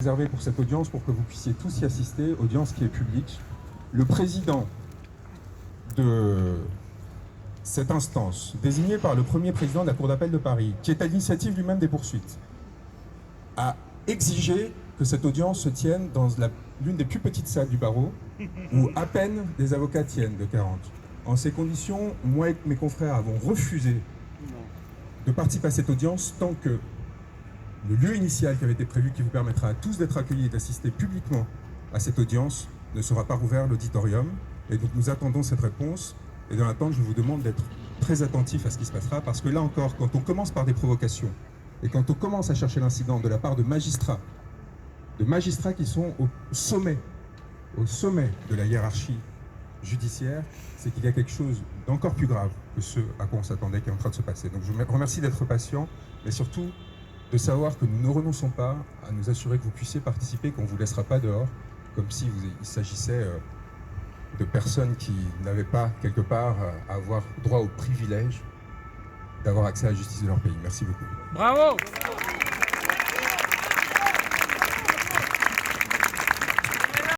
Réservé pour cette audience pour que vous puissiez tous y assister, audience qui est publique. Le président de cette instance, désigné par le premier président de la Cour d'appel de Paris, qui est à l'initiative lui-même des poursuites, a exigé que cette audience se tienne dans l'une des plus petites salles du barreau, où à peine des avocats tiennent de 40. En ces conditions, moi et mes confrères avons refusé de participer à cette audience tant que le lieu initial qui avait été prévu, qui vous permettra à tous d'être accueillis et d'assister publiquement à cette audience, ne sera pas rouvert, l'auditorium. Et donc nous attendons cette réponse. Et dans l'attente, je vous demande d'être très attentif à ce qui se passera, parce que là encore, quand on commence par des provocations, et quand on commence à chercher l'incident de la part de magistrats qui sont au sommet de la hiérarchie judiciaire, c'est qu'il y a quelque chose d'encore plus grave que ce à quoi on s'attendait qui est en train de se passer. Donc je vous remercie d'être patient, mais surtout de savoir que nous ne renonçons pas à nous assurer que vous puissiez participer, qu'on ne vous laissera pas dehors, comme s'il s'agissait de personnes qui n'avaient pas, quelque part, à avoir droit au privilège d'avoir accès à la justice de leur pays. Merci beaucoup. Bravo!